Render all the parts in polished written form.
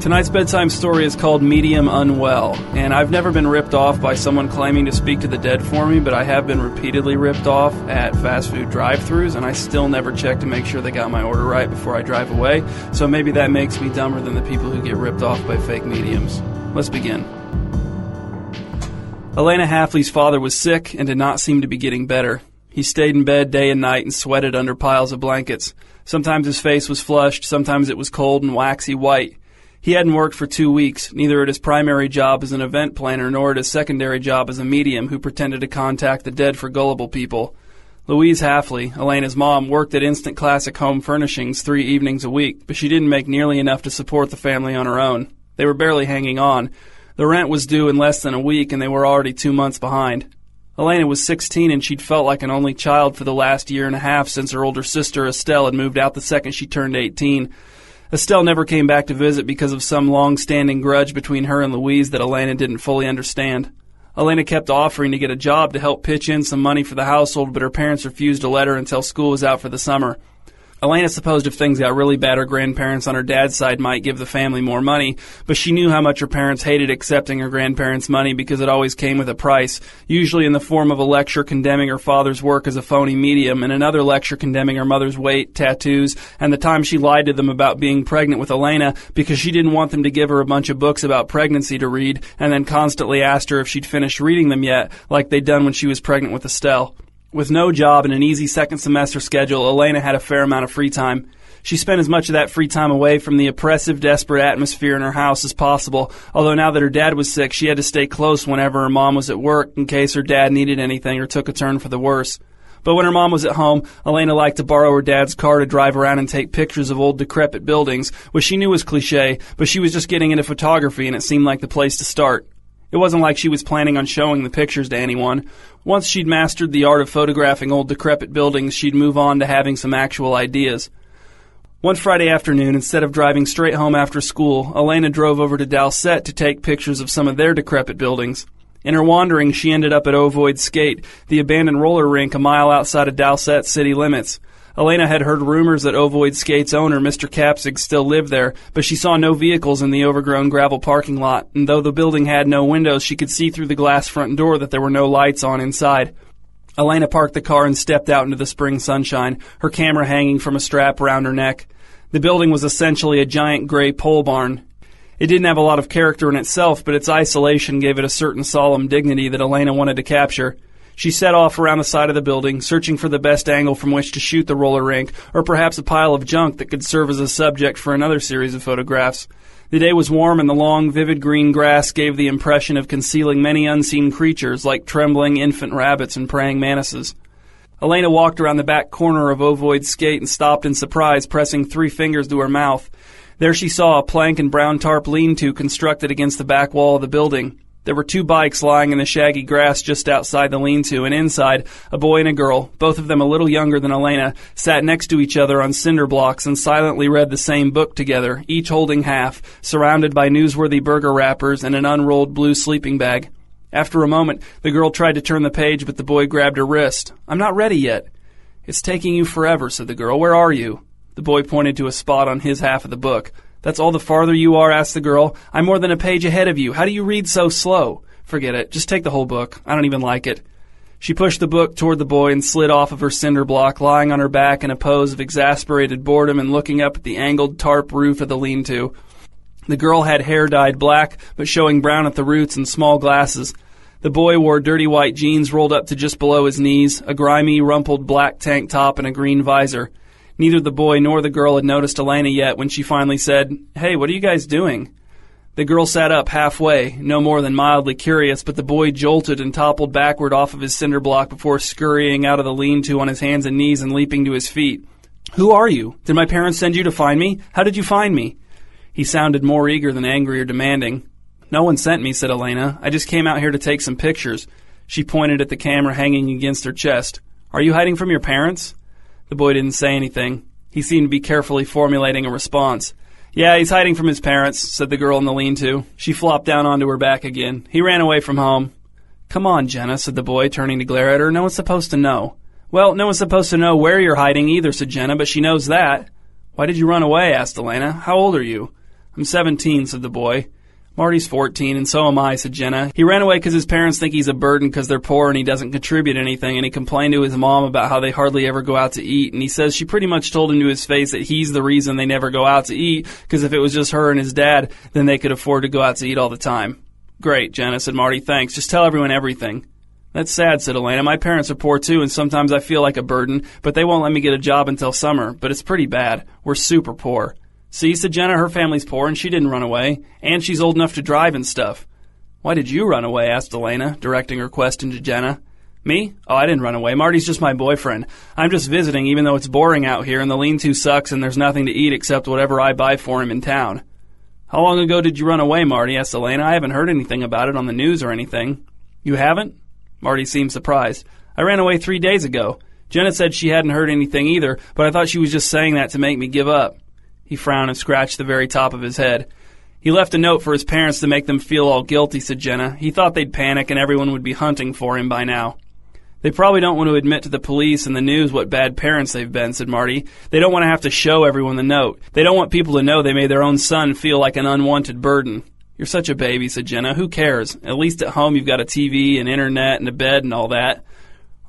Tonight's bedtime story is called Medium Unwell, and I've never been ripped off by someone claiming to speak to the dead for me, but I have been repeatedly ripped off at fast food drive-thrus, and I still never check to make sure they got my order right before I drive away, so maybe that makes me dumber than the people who get ripped off by fake mediums. Let's begin. Elena Hafley's father was sick and did not seem to be getting better. He stayed in bed day and night and sweated under piles of blankets. Sometimes his face was flushed, sometimes it was cold and waxy white. He hadn't worked for 2 weeks, neither at his primary job as an event planner nor at his secondary job as a medium who pretended to contact the dead for gullible people. Louise Hafley, Elena's mom, worked at Instant Classic Home Furnishings 3 evenings a week, but she didn't make nearly enough to support the family on her own. They were barely hanging on. The rent was due in less than a week, and they were already 2 months behind. Elena was 16, and she'd felt like an only child for the last year and a half since her older sister Estelle had moved out the second she turned 18. Estelle never came back to visit because of some long-standing grudge between her and Louise that Elena didn't fully understand. Elena kept offering to get a job to help pitch in some money for the household, but her parents refused to let her until school was out for the summer. Elena supposed if things got really bad, her grandparents on her dad's side might give the family more money, but she knew how much her parents hated accepting her grandparents' money because it always came with a price, usually in the form of a lecture condemning her father's work as a phony medium and another lecture condemning her mother's weight, tattoos, and the time she lied to them about being pregnant with Elena because she didn't want them to give her a bunch of books about pregnancy to read and then constantly asked her if she'd finished reading them yet, like they'd done when she was pregnant with Estelle. With no job and an easy second semester schedule, Elena had a fair amount of free time. She spent as much of that free time away from the oppressive, desperate atmosphere in her house as possible, although now that her dad was sick, she had to stay close whenever her mom was at work in case her dad needed anything or took a turn for the worse. But when her mom was at home, Elena liked to borrow her dad's car to drive around and take pictures of old decrepit buildings, which she knew was cliché, but she was just getting into photography and it seemed like the place to start. It wasn't like she was planning on showing the pictures to anyone. Once she'd mastered the art of photographing old decrepit buildings, she'd move on to having some actual ideas. One Friday afternoon, instead of driving straight home after school, Elena drove over to Dalset to take pictures of some of their decrepit buildings. In her wandering, she ended up at Ovoid Skate, the abandoned roller rink a mile outside of Dalset city limits. Elena had heard rumors that Ovoid Skate's owner, Mr. Kapsig, still lived there, but she saw no vehicles in the overgrown gravel parking lot, and though the building had no windows, she could see through the glass front door that there were no lights on inside. Elena parked the car and stepped out into the spring sunshine, her camera hanging from a strap around her neck. The building was essentially a giant gray pole barn. It didn't have a lot of character in itself, but its isolation gave it a certain solemn dignity that Elena wanted to capture. She set off around the side of the building, searching for the best angle from which to shoot the roller rink, or perhaps a pile of junk that could serve as a subject for another series of photographs. The day was warm, and the long, vivid green grass gave the impression of concealing many unseen creatures, like trembling infant rabbits and praying mantises. Elena walked around the back corner of Ovoid Skate and stopped in surprise, pressing 3 fingers to her mouth. There she saw a plank and brown tarp lean-to constructed against the back wall of the building. There were 2 bikes lying in the shaggy grass just outside the lean-to, and inside, a boy and a girl, both of them a little younger than Elena, sat next to each other on cinder blocks and silently read the same book together, each holding half, surrounded by newsworthy burger wrappers and an unrolled blue sleeping bag. After a moment, the girl tried to turn the page, but the boy grabbed her wrist. "I'm not ready yet." "It's taking you forever," said the girl. "Where are you?" The boy pointed to a spot on his half of the book. "That's all the farther you are?" asked the girl. "I'm more than a page ahead of you. How do you read so slow?" "Forget it. Just take the whole book. I don't even like it." She pushed the book toward the boy and slid off of her cinder block, lying on her back in a pose of exasperated boredom and looking up at the angled tarp roof of the lean-to. The girl had hair dyed black, but showing brown at the roots and small glasses. The boy wore dirty white jeans rolled up to just below his knees, a grimy, rumpled black tank top, and a green visor. Neither the boy nor the girl had noticed Elena yet when she finally said, "Hey, what are you guys doing?" The girl sat up halfway, no more than mildly curious, but the boy jolted and toppled backward off of his cinder block before scurrying out of the lean-to on his hands and knees and leaping to his feet. "Who are you? Did my parents send you to find me? How did you find me?" He sounded more eager than angry or demanding. "No one sent me," said Elena. "I just came out here to take some pictures." She pointed at the camera hanging against her chest. "Are you hiding from your parents?" The boy didn't say anything. He seemed to be carefully formulating a response. "Yeah, he's hiding from his parents," said the girl in the lean-to. She flopped down onto her back again. "He ran away from home." "Come on, Jenna," said the boy, turning to glare at her. "No one's supposed to know." "Well, no one's supposed to know where you're hiding either," said Jenna, "but she knows that." "Why did you run away?" asked Elena. "How old are you?" I'm 17, said the boy. Marty's 14, and so am I, said Jenna. He ran away because his parents think he's a burden because they're poor and he doesn't contribute anything, and he complained to his mom about how they hardly ever go out to eat, and he says she pretty much told him to his face that he's the reason they never go out to eat, because if it was just her and his dad, then they could afford to go out to eat all the time. Great, Jenna, said Marty. Thanks. Just tell everyone everything. That's sad, said Elena. My parents are poor too, and sometimes I feel like a burden, but they won't let me get a job until summer, but it's pretty bad. We're super poor. See, said Jenna, her family's poor and she didn't run away, and she's old enough to drive and stuff. Why did you run away? Asked Elena, directing her question to Jenna. Me? Oh, I didn't run away. Marty's just my boyfriend. I'm just visiting even though it's boring out here and the lean-to sucks and there's nothing to eat except whatever I buy for him in town. How long ago did you run away, Marty? Asked Elena. I haven't heard anything about it on the news or anything. You haven't? Marty seemed surprised. I ran away 3 days ago. Jenna said she hadn't heard anything either, but I thought she was just saying that to make me give up. He frowned and scratched the very top of his head. He left a note for his parents to make them feel all guilty, said Jenna. He thought they'd panic and everyone would be hunting for him by now. They probably don't want to admit to the police and the news what bad parents they've been, said Marty. They don't want to have to show everyone the note. They don't want people to know they made their own son feel like an unwanted burden. You're such a baby, said Jenna. Who cares? At least at home you've got a TV and internet and a bed and all that.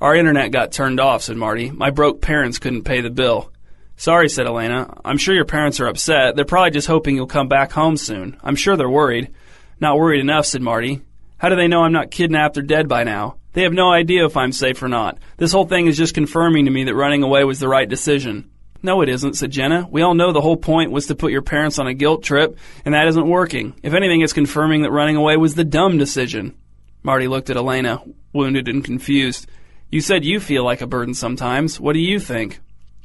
Our internet got turned off, said Marty. My broke parents couldn't pay the bill. Sorry, said Elena. I'm sure your parents are upset. They're probably just hoping you'll come back home soon. I'm sure they're worried. Not worried enough, said Marty. How do they know I'm not kidnapped or dead by now? They have no idea if I'm safe or not. This whole thing is just confirming to me that running away was the right decision. No, it isn't, said Jenna. We all know the whole point was to put your parents on a guilt trip, and that isn't working. If anything, it's confirming that running away was the dumb decision. Marty looked at Elena, wounded and confused. You said you feel like a burden sometimes. What do you think?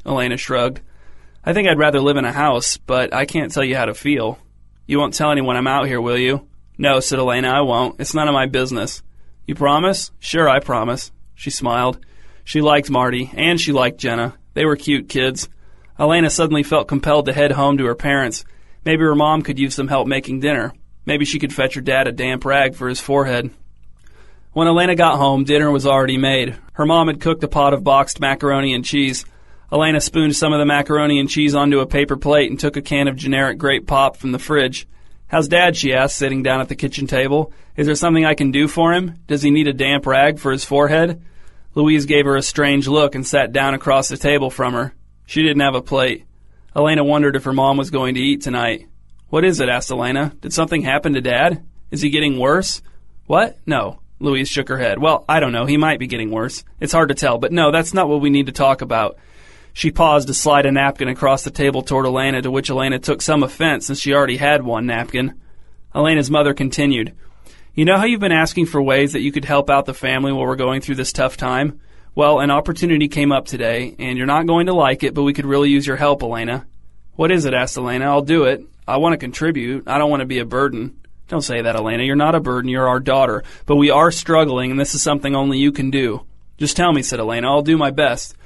Elena shrugged. I think I'd rather live in a house, but I can't tell you how to feel. You won't tell anyone I'm out here, will you? No, said Elena, I won't. It's none of my business. You promise? Sure, I promise. She smiled. She liked Marty, and she liked Jenna. They were cute kids. Elena suddenly felt compelled to head home to her parents. Maybe her mom could use some help making dinner. Maybe she could fetch her dad a damp rag for his forehead. When Elena got home, dinner was already made. Her mom had cooked a pot of boxed macaroni and cheese. Elena spooned some of the macaroni and cheese onto a paper plate and took a can of generic grape pop from the fridge. How's Dad? She asked, sitting down at the kitchen table. Is there something I can do for him? Does he need a damp rag for his forehead? Louise gave her a strange look and sat down across the table from her. She didn't have a plate. Elena wondered if her mom was going to eat tonight. What is it? Asked Elena. Did something happen to Dad? Is he getting worse? What? No. Louise shook her head. Well, I don't know. He might be getting worse. It's hard to tell, but no, that's not what we need to talk about. She paused to slide a napkin across the table toward Elena, to which Elena took some offense since she already had one napkin. Elena's mother continued. You know how you've been asking for ways that you could help out the family while we're going through this tough time? Well, an opportunity came up today, and you're not going to like it, but we could really use your help, Elena. What is it? Asked Elena. I'll do it. I want to contribute. I don't want to be a burden. Don't say that, Elena. You're not a burden. You're our daughter. But we are struggling, and this is something only you can do. Just tell me, said Elena. I'll do my best.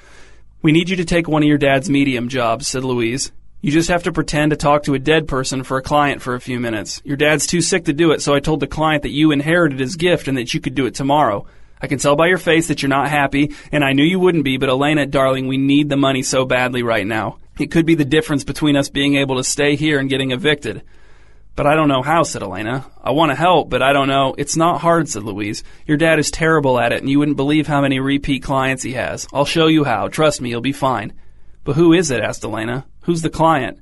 We need you to take one of your dad's medium jobs, said Louise. You just have to pretend to talk to a dead person for a client for a few minutes. Your dad's too sick to do it, so I told the client that you inherited his gift and that you could do it tomorrow. I can tell by your face that you're not happy, and I knew you wouldn't be, but Elena, darling, we need the money so badly right now. It could be the difference between us being able to stay here and getting evicted. But I don't know how, said Elena. I want to help, but I don't know. It's not hard, said Louise. Your dad is terrible at it, and you wouldn't believe how many repeat clients he has. I'll show you how. Trust me, you'll be fine. But who is it? Asked Elena. Who's the client?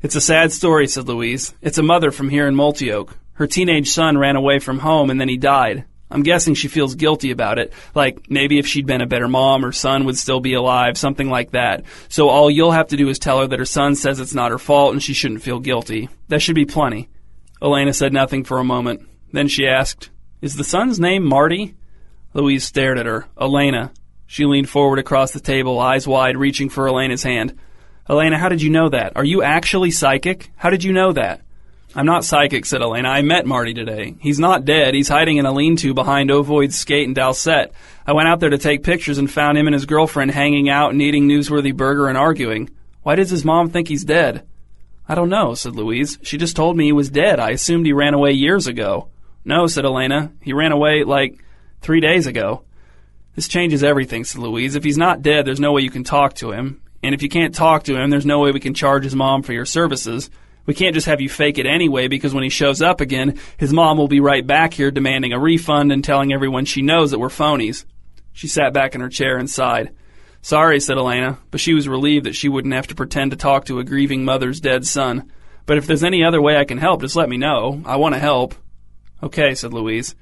It's a sad story, said Louise. It's a mother from here in Multioak. Her teenage son ran away from home, and then he died. I'm guessing she feels guilty about it, like maybe if she'd been a better mom, her son would still be alive, something like that. So all you'll have to do is tell her that her son says it's not her fault and she shouldn't feel guilty. That should be plenty. Elena said nothing for a moment. Then she asked, Is the son's name Marty? Louise stared at her. Elena. She leaned forward across the table, eyes wide, reaching for Elena's hand. Elena, how did you know that? Are you actually psychic? How did you know that? I'm not psychic, said Elena. I met Marty today. He's not dead. He's hiding in a lean-to behind Ovoid's skate in Dalset. I went out there to take pictures and found him and his girlfriend hanging out and eating newsworthy burger and arguing. Why does his mom think he's dead? I don't know, said Louise. She just told me he was dead. I assumed he ran away years ago. No, said Elena. He ran away, 3 days ago. This changes everything, said Louise. If he's not dead, there's no way you can talk to him. And if you can't talk to him, there's no way we can charge his mom for your services. We can't just have you fake it anyway, because when he shows up again, his mom will be right back here demanding a refund and telling everyone she knows that we're phonies." She sat back in her chair and sighed. "Sorry," said Elena, but she was relieved that she wouldn't have to pretend to talk to a grieving mother's dead son. "But if there's any other way I can help, just let me know. I want to help." "Okay," said Louise.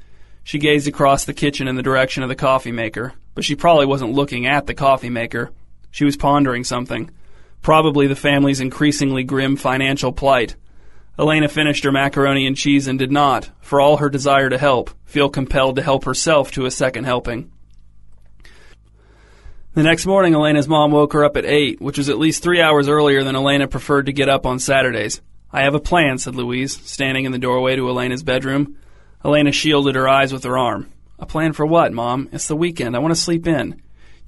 She gazed across the kitchen in the direction of the coffee maker, but she probably wasn't looking at the coffee maker. She was pondering something. Probably the family's increasingly grim financial plight. Elena finished her macaroni and cheese and did not, for all her desire to help, feel compelled to help herself to a second helping. The next morning, Elena's mom woke her up at 8, which was at least 3 hours earlier than Elena preferred to get up on Saturdays. "I have a plan," said Louise, standing in the doorway to Elena's bedroom. Elena shielded her eyes with her arm. "A plan for what, Mom? It's the weekend. I want to sleep in."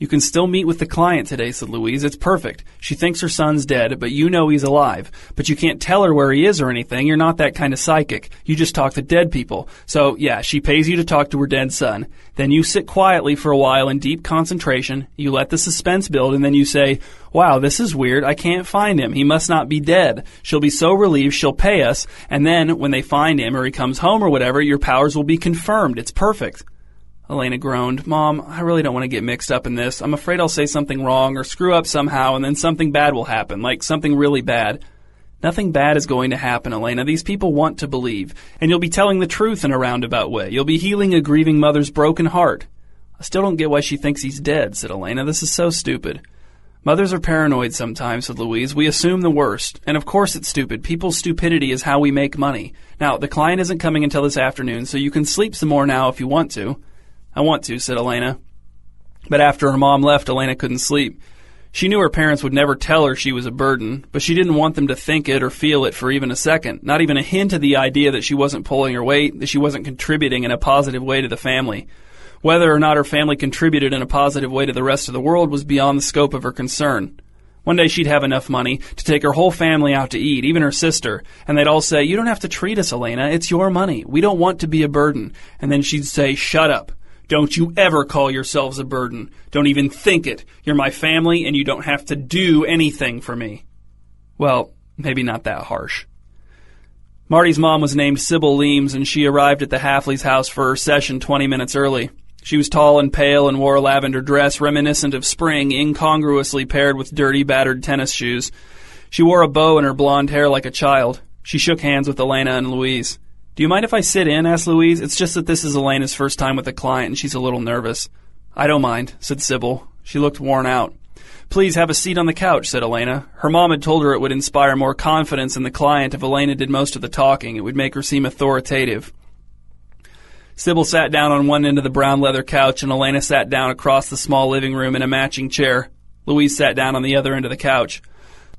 "You can still meet with the client today," said Louise. "It's perfect. She thinks her son's dead, but you know he's alive. But you can't tell her where he is or anything. You're not that kind of psychic. You just talk to dead people. So, yeah, she pays you to talk to her dead son. Then you sit quietly for a while in deep concentration. You let the suspense build, and then you say, 'Wow, this is weird. I can't find him. He must not be dead.' She'll be so relieved she'll pay us, and then when they find him or he comes home or whatever, your powers will be confirmed. It's perfect." Elena groaned. "Mom, I really don't want to get mixed up in this. I'm afraid I'll say something wrong or screw up somehow, and then something bad will happen, like something really bad." "Nothing bad is going to happen, Elena. These people want to believe, and you'll be telling the truth in a roundabout way. You'll be healing a grieving mother's broken heart." "I still don't get why she thinks he's dead," said Elena. "This is so stupid." "Mothers are paranoid sometimes," said Louise. "We assume the worst. And of course it's stupid. People's stupidity is how we make money. Now, the client isn't coming until this afternoon, so you can sleep some more now if you want to." "I want to," said Elena. But after her mom left, Elena couldn't sleep. She knew her parents would never tell her she was a burden, but she didn't want them to think it or feel it for even a second, not even a hint of the idea that she wasn't pulling her weight, that she wasn't contributing in a positive way to the family. Whether or not her family contributed in a positive way to the rest of the world was beyond the scope of her concern. One day she'd have enough money to take her whole family out to eat, even her sister, and they'd all say, "You don't have to treat us, Elena. It's your money. We don't want to be a burden." And then she'd say, "Shut up. Don't you ever call yourselves a burden. Don't even think it. You're my family, and you don't have to do anything for me." Well, maybe not that harsh. Marty's mom was named Sybil Leames, and she arrived at the Halfleys' house for her session 20 minutes early. She was tall and pale and wore a lavender dress reminiscent of spring, incongruously paired with dirty, battered tennis shoes. She wore a bow in her blonde hair like a child. She shook hands with Elena and Louise. "Do you mind if I sit in?" asked Louise. "It's just that this is Elena's first time with a client, and she's a little nervous." "I don't mind," said Sybil. She looked worn out. "Please have a seat on the couch," said Elena. Her mom had told her it would inspire more confidence in the client if Elena did most of the talking. It would make her seem authoritative. Sybil sat down on one end of the brown leather couch, and Elena sat down across the small living room in a matching chair. Louise sat down on the other end of the couch.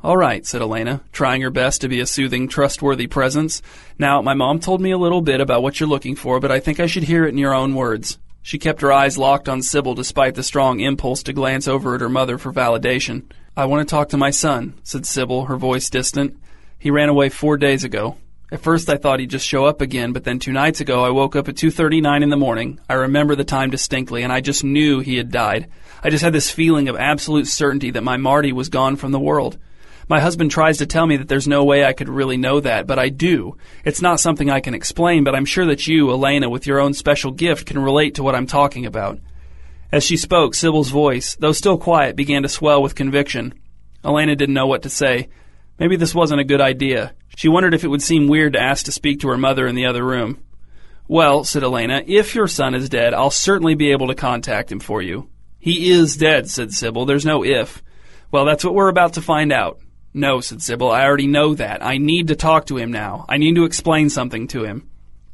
"All right," said Elena, trying her best to be a soothing, trustworthy presence. "Now, my mom told me a little bit about what you're looking for, but I think I should hear it in your own words." She kept her eyes locked on Sybil despite the strong impulse to glance over at her mother for validation. "I want to talk to my son," said Sybil, her voice distant. "He ran away 4 days ago. At first I thought he'd just show up again, but then 2 nights ago I woke up at 2:39 in the morning. I remember the time distinctly, and I just knew he had died. I just had this feeling of absolute certainty that my Marty was gone from the world. My husband tries to tell me that there's no way I could really know that, but I do. It's not something I can explain, but I'm sure that you, Elena, with your own special gift, can relate to what I'm talking about." As she spoke, Sybil's voice, though still quiet, began to swell with conviction. Elena didn't know what to say. Maybe this wasn't a good idea. She wondered if it would seem weird to ask to speak to her mother in the other room. "Well," said Elena, "if your son is dead, I'll certainly be able to contact him for you." "He is dead," said Sybil. "There's no if." "Well, that's what we're about to find out." "No," said Sybil, "I already know that. I need to talk to him now. I need to explain something to him."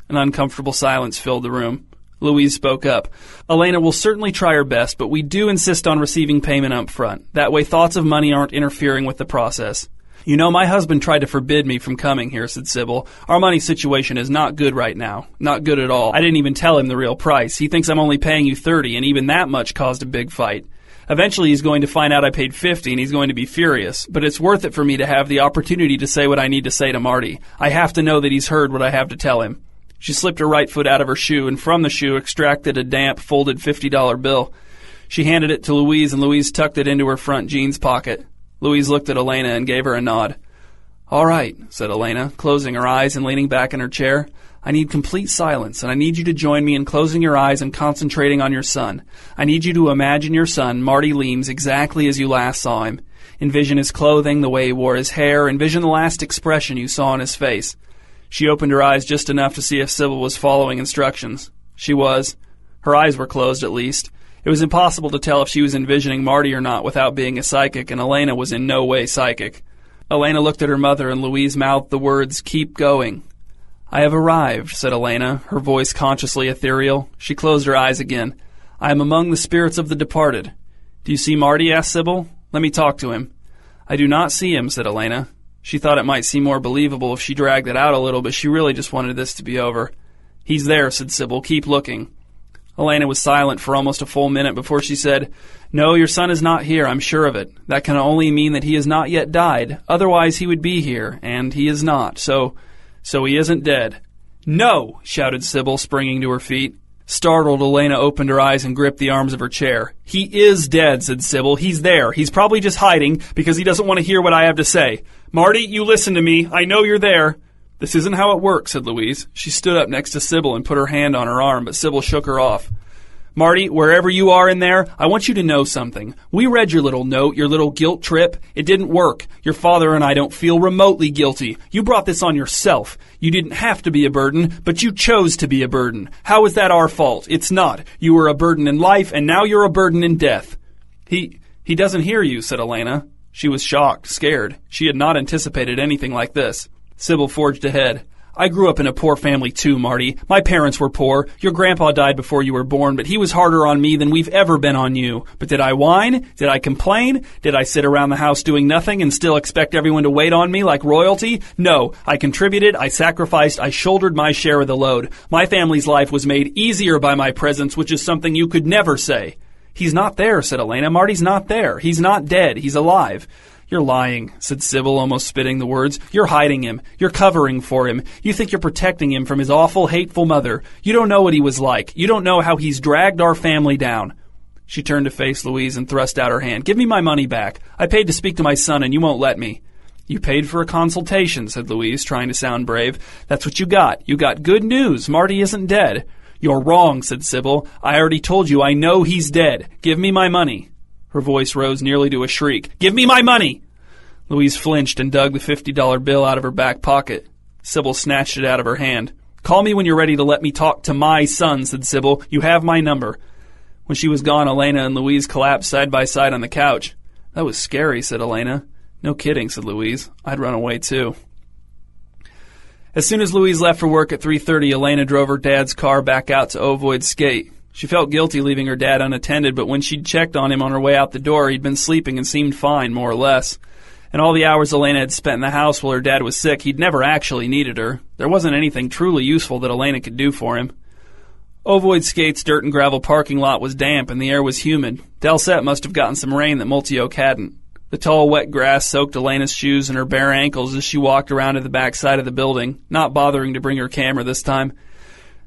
An uncomfortable silence filled the room. Louise spoke up. "Elena will certainly try her best, but we do insist on receiving payment up front. That way thoughts of money aren't interfering with the process." "You know, my husband tried to forbid me from coming here," said Sybil. "Our money situation is not good right now. Not good at all. I didn't even tell him the real price. He thinks I'm only paying you 30, and even that much caused a big fight. Eventually he's going to find out I paid 50, and he's going to be furious. But it's worth it for me to have the opportunity to say what I need to say to Marty. I have to know that he's heard what I have to tell him." She slipped her right foot out of her shoe, and from the shoe extracted a damp, folded $50 bill. She handed it to Louise, and Louise tucked it into her front jeans pocket. Louise looked at Elena and gave her a nod. "All right," said Elena, closing her eyes and leaning back in her chair. "I need complete silence, and I need you to join me in closing your eyes and concentrating on your son. I need you to imagine your son, Marty Leames, exactly as you last saw him. Envision his clothing, the way he wore his hair. Envision the last expression you saw on his face." She opened her eyes just enough to see if Sybil was following instructions. She was. Her eyes were closed, at least. It was impossible to tell if she was envisioning Marty or not without being a psychic, and Elena was in no way psychic. Elena looked at her mother, and Louise mouthed the words, "Keep going." "I have arrived," said Elena, her voice consciously ethereal. She closed her eyes again. "I am among the spirits of the departed." "Do you see Marty?" asked Sybil. "Let me talk to him." "I do not see him," said Elena. She thought it might seem more believable if she dragged it out a little, but she really just wanted this to be over. "He's there," said Sybil. "Keep looking." Elena was silent for almost a full minute before she said, "No, your son is not here, I'm sure of it. That can only mean that he has not yet died. Otherwise he would be here, and he is not. So he isn't dead." "No!" shouted Sybil, springing to her feet. Startled, Elena opened her eyes and gripped the arms of her chair. "He is dead," said Sybil. "He's there. He's probably just hiding because he doesn't want to hear what I have to say. Marty, you listen to me. I know you're there." "This isn't how it works," said Louise. She stood up next to Sybil and put her hand on her arm, but Sybil shook her off. "Marty, wherever you are in there, I want you to know something. We read your little note, your little guilt trip. It didn't work. Your father and I don't feel remotely guilty. You brought this on yourself. You didn't have to be a burden, but you chose to be a burden. How is that our fault? It's not. You were a burden in life, and now you're a burden in death." He doesn't hear you," said Elena. She was shocked, scared. She had not anticipated anything like this. Sybil forged ahead. "I grew up in a poor family too, Marty. My parents were poor. Your grandpa died before you were born, but he was harder on me than we've ever been on you. But did I whine? Did I complain? Did I sit around the house doing nothing and still expect everyone to wait on me like royalty? No. I contributed, I sacrificed, I shouldered my share of the load. My family's life was made easier by my presence, which is something you could never say." "He's not there," said Elena. "Marty's not there. He's not dead. He's alive." "You're lying," said Sybil, almost spitting the words. "You're hiding him. You're covering for him. You think you're protecting him from his awful, hateful mother. You don't know what he was like. You don't know how he's dragged our family down." She turned to face Louise and thrust out her hand. "Give me my money back. I paid to speak to my son, and you won't let me." "You paid for a consultation," said Louise, trying to sound brave. "That's what you got. You got good news. Marty isn't dead." "You're wrong," said Sybil. "I already told you I know he's dead. Give me my money." Her voice rose nearly to a shriek. "Give me my money!" Louise flinched and dug the $50 bill out of her back pocket. Sybil snatched it out of her hand. "Call me when you're ready to let me talk to my son," said Sybil. "You have my number." When she was gone, Elena and Louise collapsed side by side on the couch. "That was scary," said Elena. "No kidding," said Louise. "I'd run away, too." As soon as Louise left for work at 3:30, Elena drove her dad's car back out to Ovoid Skate. She felt guilty leaving her dad unattended, but when she'd checked on him on her way out the door, he'd been sleeping and seemed fine, more or less. And all the hours Elena had spent in the house while her dad was sick, he'd never actually needed her. There wasn't anything truly useful that Elena could do for him. Ovoid Skate's dirt and gravel parking lot was damp and the air was humid. Delset must have gotten some rain that Multioak hadn't. The tall, wet grass soaked Elena's shoes and her bare ankles as she walked around to the back side of the building, not bothering to bring her camera this time.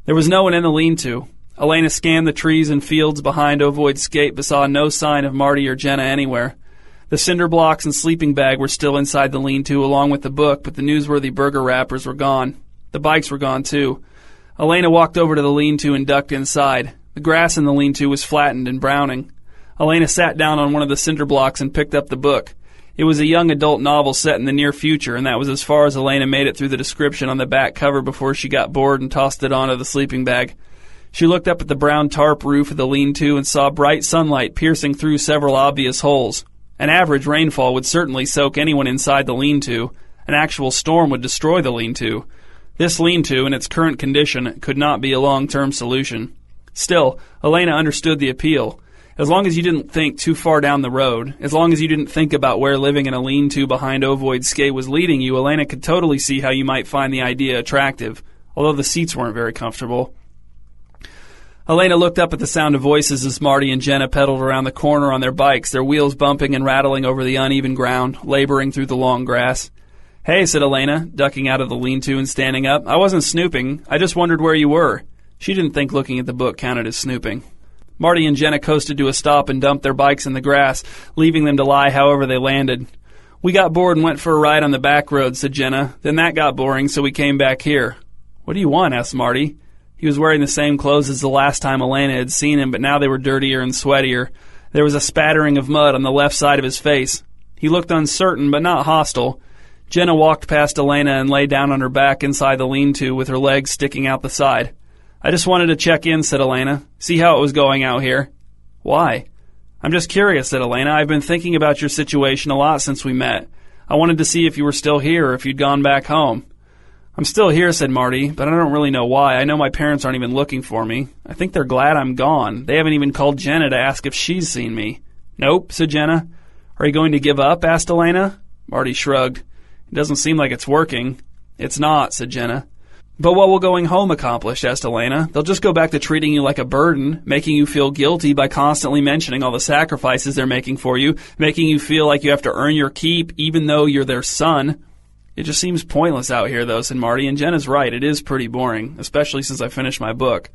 There was no one in the lean-to. Elena scanned the trees and fields behind Ovoid Skate but saw no sign of Marty or Jenna anywhere. The cinder blocks and sleeping bag were still inside the lean-to along with the book, but the newsworthy burger wrappers were gone. The bikes were gone too. Elena walked over to the lean-to and ducked inside. The grass in the lean-to was flattened and browning. Elena sat down on one of the cinder blocks and picked up the book. It was a young adult novel set in the near future, and that was as far as Elena made it through the description on the back cover before she got bored and tossed it onto the sleeping bag. She looked up at the brown tarp roof of the lean-to and saw bright sunlight piercing through several obvious holes. An average rainfall would certainly soak anyone inside the lean-to. An actual storm would destroy the lean-to. This lean-to, in its current condition, could not be a long-term solution. Still, Elena understood the appeal. As long as you didn't think too far down the road, as long as you didn't think about where living in a lean-to behind Ovoid Skate was leading you, Elena could totally see how you might find the idea attractive, although the seats weren't very comfortable. Elena looked up at the sound of voices as Marty and Jenna pedaled around the corner on their bikes, their wheels bumping and rattling over the uneven ground, laboring through the long grass. "Hey," said Elena, ducking out of the lean-to and standing up. "I wasn't snooping. I just wondered where you were." She didn't think looking at the book counted as snooping. Marty and Jenna coasted to a stop and dumped their bikes in the grass, leaving them to lie however they landed. "We got bored and went for a ride on the back road," said Jenna. "Then that got boring, so we came back here." "What do you want?" asked Marty. He was wearing the same clothes as the last time Elena had seen him, but now they were dirtier and sweatier. There was a spattering of mud on the left side of his face. He looked uncertain, but not hostile. Jenna walked past Elena and lay down on her back inside the lean-to with her legs sticking out the side. "I just wanted to check in," said Elena. "See how it was going out here." "Why?" "I'm just curious," said Elena. "I've been thinking about your situation a lot since we met. I wanted to see if you were still here or if you'd gone back home." "I'm still here," said Marty, "but I don't really know why. I know my parents aren't even looking for me. I think they're glad I'm gone. They haven't even called Jenna to ask if she's seen me." "Nope," said Jenna. "Are you going to give up?" asked Elena. Marty shrugged. "It doesn't seem like it's working." "It's not," said Jenna. "But what will going home accomplish?" asked Elena. "They'll just go back to treating you like a burden, making you feel guilty by constantly mentioning all the sacrifices they're making for you, making you feel like you have to earn your keep even though you're their son." "It just seems pointless out here, though," said Marty, and Jenna's right. It is pretty boring, especially since I finished my book.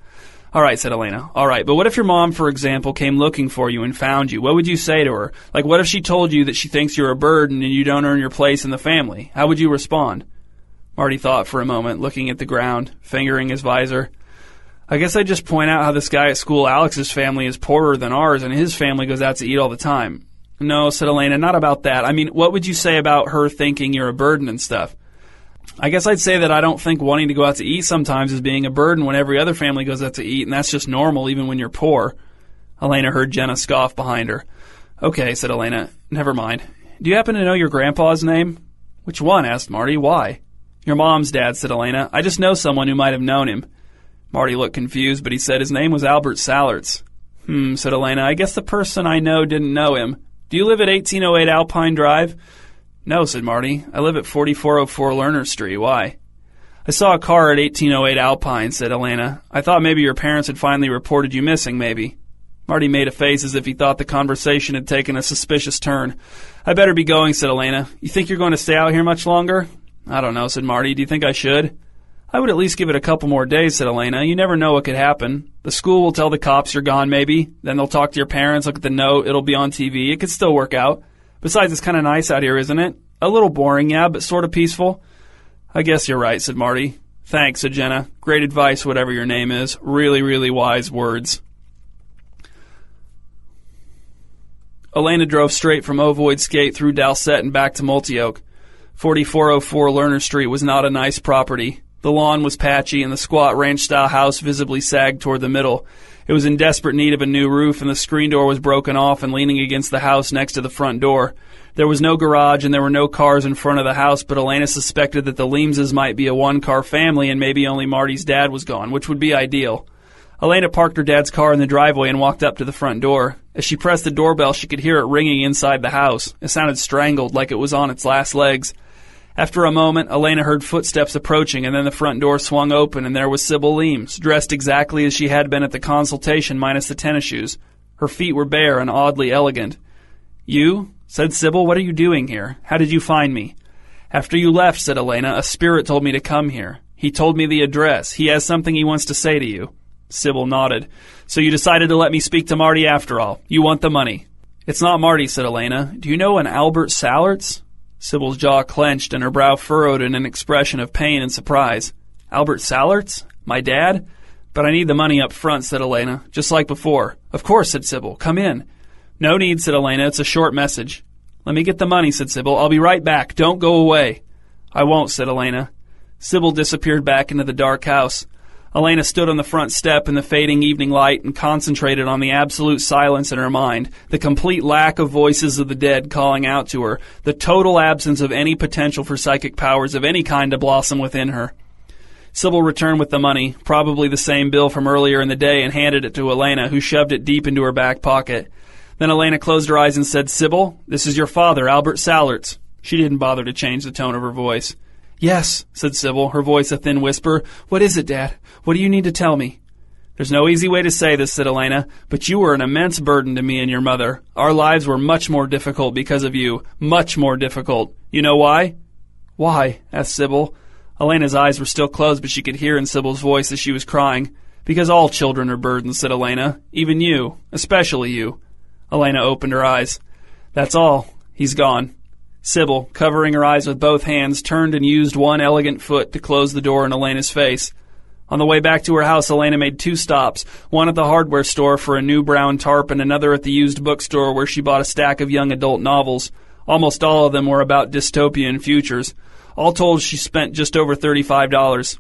"All right," said Elena. "All right, but what if your mom, for example, came looking for you and found you? What would you say to her? Like, what if she told you that she thinks you're a burden and you don't earn your place in the family? How would you respond?" Marty thought for a moment, looking at the ground, fingering his visor. "I guess I'd just point out how this guy at school, Alex's family, is poorer than ours, and his family goes out to eat all the time." "No," said Elena, "not about that. I mean, what would you say about her thinking you're a burden and stuff?" "I guess I'd say that I don't think wanting to go out to eat sometimes is being a burden when every other family goes out to eat, and that's just normal even when you're poor." Elena heard Jenna scoff behind her. "Okay," said Elena. "Never mind. Do you happen to know your grandpa's name?" "Which one?" asked Marty. "Why?" "Your mom's dad," said Elena. "I just know someone who might have known him." Marty looked confused, but he said his name was Albert Sallerts. Said Elena. "I guess the person I know didn't know him. Do you live at 1808 Alpine Drive?" "No," said Marty. "I live at 4404 Lerner Street. Why?" "I saw a car at 1808 Alpine," said Elena. "I thought maybe your parents had finally reported you missing, maybe." Marty made a face as if he thought the conversation had taken a suspicious turn. "I better be going," said Elena. "You think you're going to stay out here much longer?" "I don't know," said Marty. "Do you think I should?" "I would at least give it a couple more days," said Elena. "You never know what could happen. The school will tell the cops you're gone, maybe. Then they'll talk to your parents, look at the note. It'll be on TV. It could still work out. Besides, it's kind of nice out here, isn't it? A little boring, yeah, but sort of peaceful." "I guess you're right," said Marty. "Thanks," said Jenna. "Great advice, whatever your name is. Really, really wise words." Elena drove straight from Ovoid's Gate through Dalsett and back to Multioak. 4404 Lerner Street was not a nice property. The lawn was patchy, and the squat ranch-style house visibly sagged toward the middle. It was in desperate need of a new roof, and the screen door was broken off and leaning against the house next to the front door. There was no garage, and there were no cars in front of the house, but Elena suspected that the Leamses might be a one-car family, and maybe only Marty's dad was gone, which would be ideal. Elena parked her dad's car in the driveway and walked up to the front door. As she pressed the doorbell, she could hear it ringing inside the house. It sounded strangled, like it was on its last legs. After a moment, Elena heard footsteps approaching, and then the front door swung open, and there was Sybil Leames, dressed exactly as she had been at the consultation minus the tennis shoes. Her feet were bare and oddly elegant. "You?" said Sybil. "What are you doing here? How did you find me?" "After you left," said Elena, "a spirit told me to come here. He told me the address. He has something he wants to say to you." Sybil nodded. "So you decided to let me speak to Marty after all. You want the money." "It's not Marty," said Elena. "Do you know an Albert Sallerts?" Sybil's jaw clenched and her brow furrowed in an expression of pain and surprise. "Albert Sallerts? My dad? But I need the money up front," said Elena, "just like before." "Of course," said Sybil. "Come in." "No need," said Elena. "It's a short message." "Let me get the money," said Sybil. "I'll be right back. Don't go away." "I won't," said Elena. Sybil disappeared back into the dark house. Elena stood on the front step in the fading evening light and concentrated on the absolute silence in her mind, the complete lack of voices of the dead calling out to her, the total absence of any potential for psychic powers of any kind to blossom within her. Sybil returned with the money, probably the same bill from earlier in the day, and handed it to Elena, who shoved it deep into her back pocket. Then Elena closed her eyes and said, "Sybil, this is your father, Albert Sallerts." She didn't bother to change the tone of her voice. "Yes," said Sybil, her voice a thin whisper. "What is it, Dad? What do you need to tell me?" "There's no easy way to say this," said Elena, "but you were an immense burden to me and your mother. Our lives were much more difficult because of you. Much more difficult. You know why?" "Why?" asked Sybil. Elena's eyes were still closed, but she could hear in Sybil's voice that she was crying. "Because all children are burdens," said Elena. "Even you. Especially you." Elena opened her eyes. "That's all. He's gone." Sybil, covering her eyes with both hands, turned and used one elegant foot to close the door in Elena's face. On the way back to her house, Elena made 2 stops, one at the hardware store for a new brown tarp and another at the used bookstore where she bought a stack of young adult novels. Almost all of them were about dystopian futures. All told, she spent just over $35.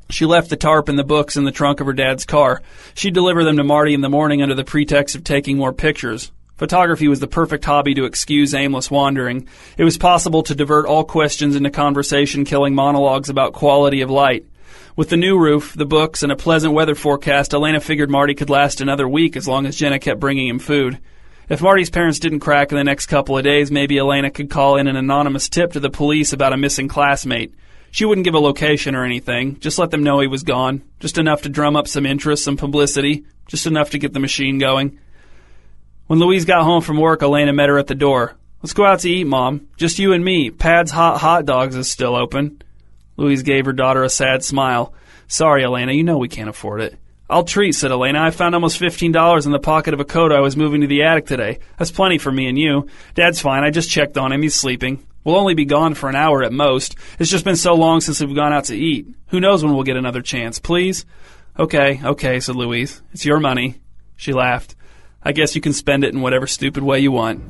She left the tarp and the books in the trunk of her dad's car. She'd deliver them to Marty in the morning under the pretext of taking more pictures. Photography was the perfect hobby to excuse aimless wandering. It was possible to divert all questions into conversation-killing monologues about quality of light. With the new roof, the books, and a pleasant weather forecast, Elena figured Marty could last another week as long as Jenna kept bringing him food. If Marty's parents didn't crack in the next couple of days, maybe Elena could call in an anonymous tip to the police about a missing classmate. She wouldn't give a location or anything, just let them know he was gone, just enough to drum up some interest, some publicity, just enough to get the machine going. When Louise got home from work, Elena met her at the door. "Let's go out to eat, Mom. Just you and me. Pad's Hot Dogs is still open." Louise gave her daughter a sad smile. "Sorry, Elena, you know we can't afford it." "I'll treat," said Elena. "I found almost $15 in the pocket of a coat I was moving to the attic today. That's plenty for me and you. Dad's fine. I just checked on him. He's sleeping. We'll only be gone for an hour at most. It's just been so long since we've gone out to eat. Who knows when we'll get another chance, please?" Okay, said Louise. "It's your money." She laughed. "I guess you can spend it in whatever stupid way you want."